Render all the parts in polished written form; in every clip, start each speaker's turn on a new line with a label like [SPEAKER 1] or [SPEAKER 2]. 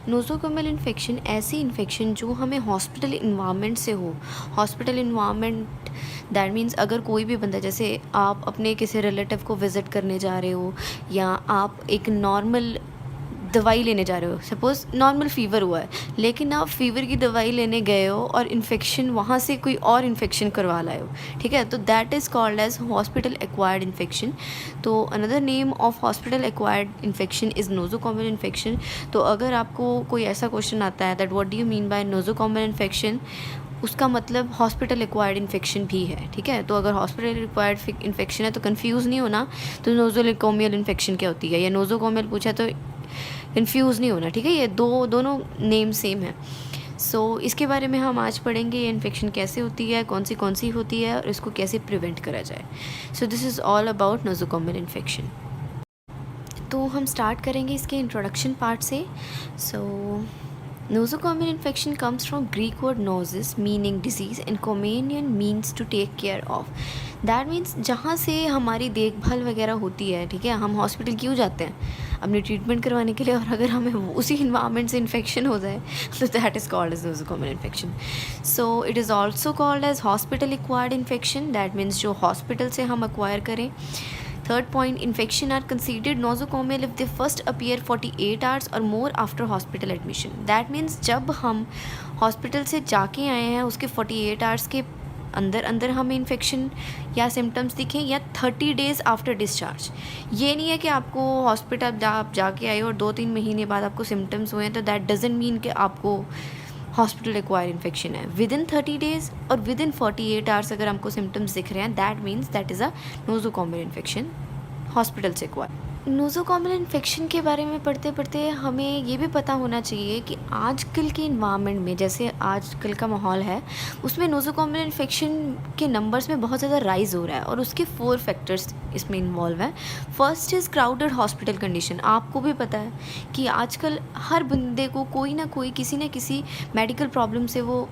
[SPEAKER 1] नोज़ोकोमियल infection ऐसी infection जो हमें हॉस्पिटल इन्वायरमेंट से हो। हॉस्पिटल इन्वायरमेंट दैट मीन्स अगर कोई भी बंदा, जैसे आप अपने किसी रिलेटिव को विज़िट करने जा रहे हो या आप एक नॉर्मल दवाई लेने जा रहे हो, सपोज़ नॉर्मल फ़ीवर हुआ है, लेकिन आप फ़ीवर की दवाई लेने गए हो और इन्फेक्शन वहाँ से कोई और इन्फेक्शन करवा लाए हो, ठीक है, तो that is called as hospital acquired infection. तो another name of hospital acquired infection is nosocomial infection. तो अगर आपको कोई ऐसा क्वेश्चन आता है that what do you mean by nosocomial infection, उसका मतलब हॉस्पिटल एक्वायर्ड इन्फेक्शन भी है, ठीक है। तो अगर हॉस्पिटल एक्वायर्ड इन्फेक्शन है तो कंफ्यूज नहीं होना, तो नोज़ोकोमियल इन्फेक्शन क्या होती है, या नोज़ोकोमियल पूछा तो कंफ्यूज नहीं होना, ठीक है। ये दोनों नेम सेम है। सो इसके बारे में हम आज पढ़ेंगे, ये इन्फेक्शन कैसे होती है, कौन सी होती है और इसको कैसे प्रिवेंट करा जाए। So this is all about nosocomial infection. तो हम स्टार्ट करेंगे इसके इंट्रोडक्शन पार्ट से। सो nosocomial infection comes from Greek word nosis meaning disease and communion means to take care of. That means जहाँ से हमारी देखभाल वगैरह होती है, ठीक है, हम हॉस्पिटल क्यों जाते हैं अपनी ट्रीटमेंट करवाने के लिए, और अगर हमें उसी इन्वायरमेंट से इन्फेक्शन हो जाए तो that is called as nosocomial infection. So it is also called as hospital acquired infection, that means जो हॉस्पिटल से हम एक्वायर करें। Third point, infection are considered nosocomial if they first appear 48 hours or more after hospital admission. That means जब हम hospital से जाके आए हैं उसके 48 आवर्स के अंदर हमें इन्फेक्शन या सिम्टम्स दिखें, या 30 डेज़ आफ्टर डिस्चार्ज। ये नहीं है कि आपको हॉस्पिटल आप जाके आए और 2-3 महीने बाद आपको सिम्टम्स हुए हैं तो दैट डजंट मीन कि आपको हॉस्पिटल एक्वायर इन्फेक्शन है। विदिन 30 डेज़ और विदिन 48 आवर्स अगर हमको सिम्टम्स दिख रहे हैं that means that is a nosocomial infection, hospital से एक्वायर। नोज़ोकोमियल इन्फेक्शन के बारे में पढ़ते पढ़ते हमें ये भी पता होना चाहिए कि आजकल के इन्वायरमेंट में, जैसे आजकल का माहौल है उसमें नोज़ोकोमियल इन्फेक्शन के नंबर्स में बहुत ज़्यादा राइज़ हो रहा है और उसके 4 फैक्टर्स इसमें इन्वॉल्व हैं। First is crowded hospital condition. आपको भी पता है कि आजकल हर बंदे को कोई ना कोई किसी न किसी मेडिकल प्रॉब्लम से वो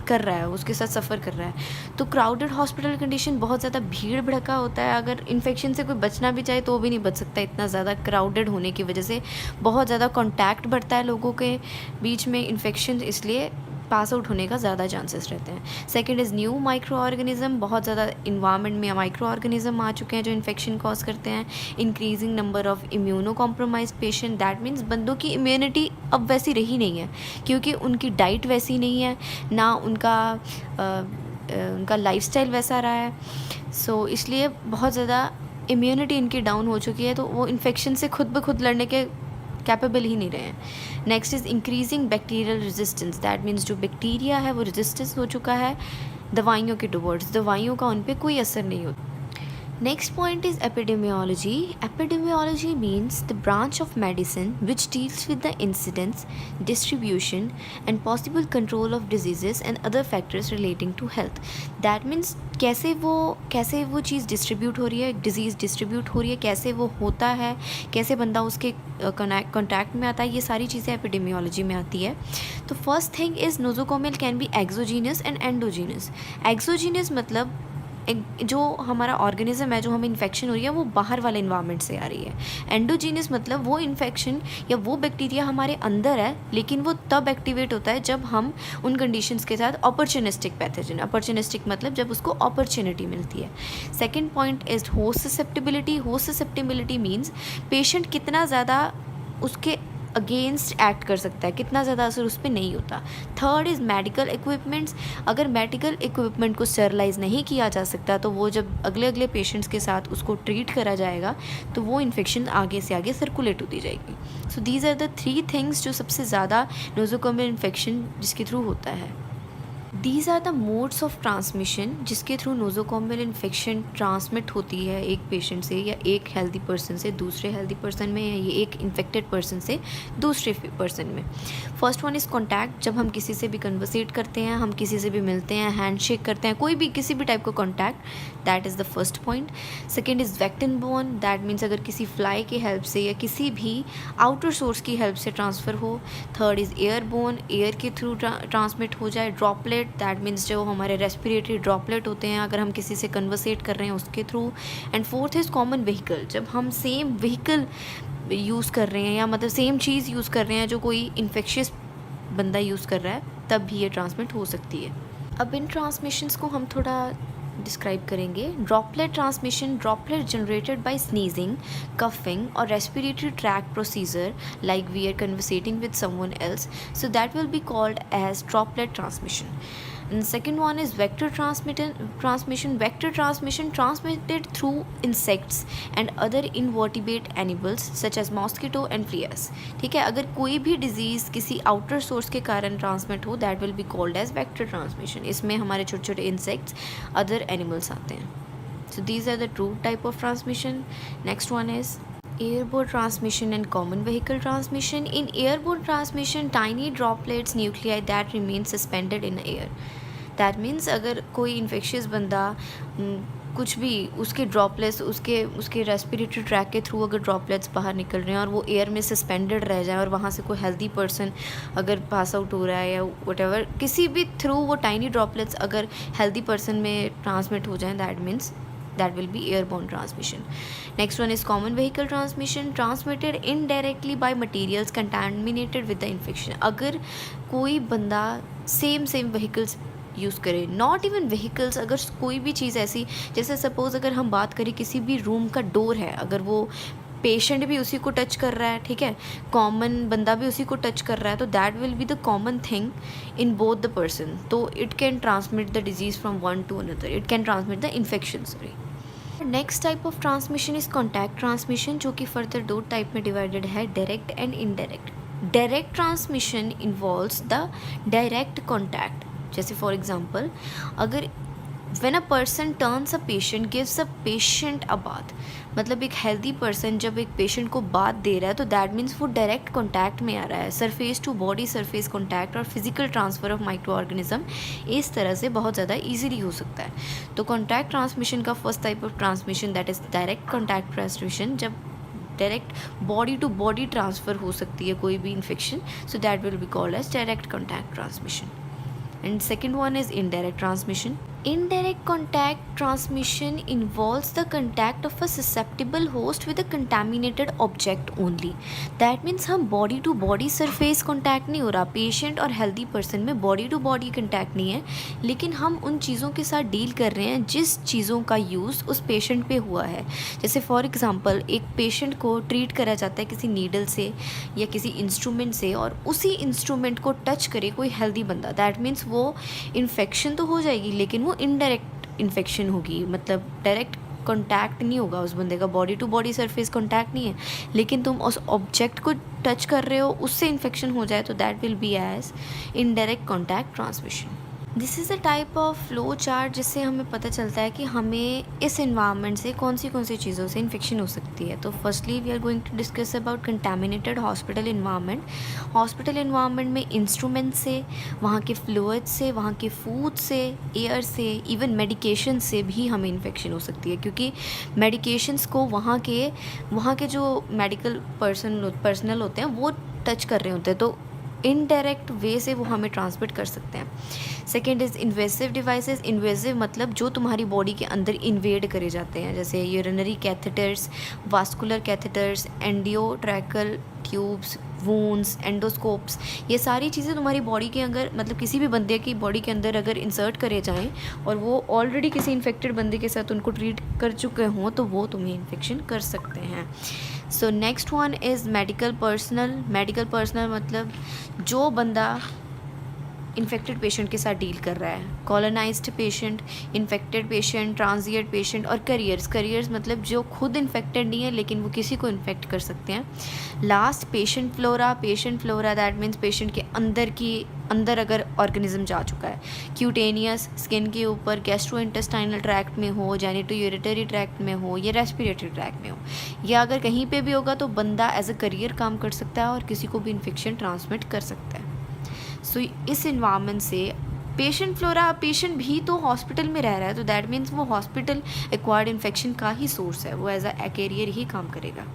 [SPEAKER 1] कर रहा है, उसके साथ सफ़र कर रहा है। तो क्राउडेड हॉस्पिटल कंडीशन, बहुत ज़्यादा भीड़ भड़का होता है, अगर इन्फेक्शन से कोई बचना भी चाहे तो भी नहीं बच सकता, इतना ज़्यादा क्राउडेड होने की वजह से बहुत ज़्यादा कॉन्टैक्ट बढ़ता है लोगों के बीच में इन्फेक्शन, इसलिए पास आउट होने का ज़्यादा चांसेस रहते हैं। Second is new micro organism, बहुत ज़्यादा इन्वायरमेंट में माइक्रो ऑर्गेनिज्म आ चुके हैं जो इन्फेक्शन कॉज करते हैं। Increasing number of immuno compromise patient, that means बंदों की इम्यूनिटी अब वैसी रही नहीं है क्योंकि उनकी डाइट वैसी नहीं है, ना उनका लाइफस्टाइल वैसा रहा है। सो इसलिए बहुत ज़्यादा इम्यूनिटी इनकी डाउन हो चुकी है, तो वो इन्फेक्शन से खुद ब खुद लड़ने के कैपेबल ही नहीं रहे हैं। Next is increasing bacterial resistance, that means जो बैक्टीरिया है वो रेजिस्टेंस हो चुका है दवाइयों के टुवर्ड्स, दवाइयों का उन पर कोई असर नहीं होता। Next point is epidemiology. Epidemiology means the branch of medicine which deals with the incidence, distribution and possible control of diseases and other factors relating to health. That means कैसे वो चीज़ डिस्ट्रीब्यूट हो रही है, डिज़ीज़ डिस्ट्रीब्यूट हो रही है, कैसे वो होता है, कैसे बंदा उसके कॉन्टैक्ट में आता है, ये सारी चीज़ें एपिडेमियोलॉजी में आती है। तो first thing is nosocomial can be exogenous and endogenous. Exogenous मतलब जो हमारा ऑर्गेनिज्म है, जो हमें इन्फेक्शन हो रही है वो बाहर वाले इन्वायरमेंट से आ रही है। एंडोजीनियस मतलब वो इन्फेक्शन या वो बैक्टीरिया हमारे अंदर है लेकिन वो तब एक्टिवेट होता है जब हम उन कंडीशंस के साथ अपॉर्चुनिस्टिक पैथोजन, अपॉर्चुनिस्टिक मतलब जब उसको अपॉर्चुनिटी मिलती है। Second point is host susceptibility. Host susceptibility means patient कितना ज़्यादा उसके अगेंस्ट एक्ट कर सकता है, कितना ज़्यादा असर उस पर नहीं होता। Third is medical equipments. अगर मेडिकल इक्विपमेंट को स्टरलाइज नहीं किया जा सकता तो वो जब अगले पेशेंट्स के साथ उसको ट्रीट करा जाएगा तो वो इन्फेक्शन आगे से आगे सर्कुलेट होती जाएगी। So these are the 3 things जो सबसे ज़्यादा नोज़ोकोमियल इन्फेक्शन जिसके थ्रू होता है। These are the modes of transmission जिसके थ्रू नोज़ोकोमियल इन्फेक्शन ट्रांसमिट होती है एक पेशेंट से या एक हेल्दी पर्सन से दूसरे हेल्दी पर्सन में, या ये एक इन्फेक्टेड पर्सन से दूसरे पर्सन में। First one is contact. जब हम किसी से भी कन्वर्सेट करते हैं, हम किसी से भी मिलते हैं, हैंडशेक करते हैं, कोई भी किसी भी टाइप का contact, that is the first point. Second is vector borne, that means अगर किसी फ्लाई की हेल्प से या किसी भी आउटर सोर्स की हेल्प से ट्रांसफ़र हो। Third is airborne, air के थ्रू ट्रांसमिट हो जाए। ड्रॉपलेट, दैट मीन्स जो हमारे रेस्पिरेटरी ड्रॉपलेट होते हैं अगर हम किसी से कन्वर्सेट कर रहे हैं उसके through. And fourth is common vehicle, जब हम सेम व्हीकल यूज़ कर रहे हैं या मतलब सेम चीज़ यूज़ कर रहे हैं जो कोई इन्फेक्शियस बंदा यूज़ कर रहा है, तब भी ये ट्रांसमिट हो सकती है। अब इन ट्रांसमिशंस को हम थोड़ा डिस्क्राइब करेंगे। Droplet transmission, droplet generated by sneezing, coughing और respiratory tract procedure like we are conversating with someone else, so that will be called as droplet transmission. And second one is vector transmission. Vector transmission transmitted through insects and other invertebrate animals such as mosquito and fleas. ठीक है, अगर कोई भी disease किसी outer source के कारण transmit हो, that will be called as vector transmission. इसमें हमारे छोटे छोटे इंसेक्ट्स, अदर एनिमल्स आते हैं. So these are the two type of transmission. Next one is airborne transmission and common vehicle transmission. In airborne transmission, tiny droplets nuclei that remain suspended in air. That means अगर कोई infectious बंदा कुछ भी उसके droplets उसके respiratory tract के through अगर droplets बाहर निकल रहे हैं और वो एयर में सस्पेंडेड रह जाए और वहाँ से कोई हेल्दी पर्सन अगर पास आउट हो रहा है या व्हाटएवर, किसी भी थ्रू वो टाइनी ड्रॉपलेट्स अगर हेल्दी पर्सन में ट्रांसमिट हो जाएं, that means that will be airborne transmission. Next one is common vehicle transmission, transmitted indirectly by materials contaminated with the infection. अगर कोई बंदा सेम व्हीकल्स यूज़ करे, नॉट इवन व्हीकल्स, अगर कोई भी चीज़ ऐसी, जैसे सपोज़ अगर हम बात करें किसी भी रूम का डोर है, अगर वो पेशेंट भी उसी को टच कर रहा है, ठीक है, कॉमन बंदा भी उसी को टच कर रहा है, तो that will be the common thing in both the person. तो it can transmit the disease from one to another, it can transmit the infection. Sorry. Next type of transmission is contact transmission, जो कि further दो type में divided है, direct and indirect. Direct transmission involves the direct contact. जैसे for example, अगर when a person turns a patient, gives a patient a bath, मतलब एक healthy person जब एक पेशेंट को बाथ दे रहा है, तो दैट मीन्स वो डायरेक्ट कॉन्टैक्ट में आ रहा है. Surface to body surface contact और physical transfer of microorganism इस तरह से बहुत ज़्यादा ईजिली हो सकता है. तो कॉन्टैक्ट ट्रांसमिशन का first type of transmission that is direct contact transmission, जब direct body to body transfer हो सकती है कोई भी infection, so that will be called as direct contact transmission. And second one is indirect transmission. Indirect contact transmission involves the contact of a susceptible host with a contaminated object only. That means हम body to body surface contact नहीं हो रहा, patient और healthy person में body to body contact नहीं है, लेकिन हम उन चीज़ों के साथ डील कर रहे हैं जिस चीज़ों का यूज़ उस पेशेंट पे हुआ है. जैसे फॉर एग्ज़ाम्पल, एक पेशेंट को ट्रीट करा जाता है किसी नीडल से या किसी इंस्ट्रूमेंट से, और उसी इंस्ट्रूमेंट को टच करे कोई हेल्दी बंदा, दैट मीन्स वो इन्फेक्शन तो हो जाएगी, लेकिन वो इनडायरेक्ट इन्फेक्शन होगी, मतलब डायरेक्ट कॉन्टैक्ट नहीं होगा उस बंदे का, body to body surface contact नहीं है, लेकिन तुम उस ऑब्जेक्ट को टच कर रहे हो, उससे इन्फेक्शन हो जाए, तो that will be as indirect contact transmission. This is a type of flow chart जिससे हमें पता चलता है कि हमें इस इन्वायरमेंट से कौन सी चीज़ों से इन्फेक्शन हो सकती है. तो firstly we are going to discuss about contaminated hospital environment. Hospital environment में इंस्ट्रूमेंट से, वहाँ के फ्लूइड से, वहाँ के फूड से, एयर से, इवन मेडिकेशन से भी हमें इन्फेक्शन हो सकती है, क्योंकि मेडिकेशंस को वहाँ के जो मेडिकल पर्सनल होते हैं वो टच कर रहे होते हैं, तो इनडायरेक्ट वे से वो हमें ट्रांसमिट कर सकते हैं. Second is invasive devices. Invasive मतलब जो तुम्हारी बॉडी के अंदर इन्वेड करे जाते हैं, जैसे urinary catheters, vascular catheters, endotracheal tubes, wounds, endoscopes, ये सारी चीज़ें तुम्हारी बॉडी के अंदर, मतलब किसी भी बंदे की बॉडी के अंदर अगर इंसर्ट करे जाएं और वो ऑलरेडी किसी इन्फेक्टेड बंदे के साथ उनको ट्रीट कर चुके हों, तो वो तुम्हें इन्फेक्शन कर सकते हैं. So next one is medical personnel. Medical personnel मतलब जो बंदा इन्फेक्टेड पेशेंट के साथ डील कर रहा है. Colonised patient, infected patient, transient patient और करियर्स मतलब जो खुद इन्फेक्टेड नहीं है लेकिन वो किसी को इन्फेक्ट कर सकते हैं. Last patient flora that means patient के अंदर अगर ऑर्गेनिज्म जा चुका है. क्यूटेनियस, स्किन के ऊपर, गैस्ट्रोइंटेस्टाइनल ट्रैक्ट में हो, जेनिटोयूरिटरी ट्रैक्ट में हो या रेस्पिरेटरी ट्रैक्ट में हो, या अगर कहीं पे भी होगा तो बंदा एज अ करियर काम कर सकता है और किसी को भी इन्फेक्शन ट्रांसमिट कर सकता है. सो इस इन्वायरमेंट से पेशेंट भी तो हॉस्पिटल में रह रहा है, तो दैट मीन्स वो हॉस्पिटल एक्वायर्ड इन्फेक्शन का ही सोर्स है, वो एज अ कैरियर ही काम करेगा.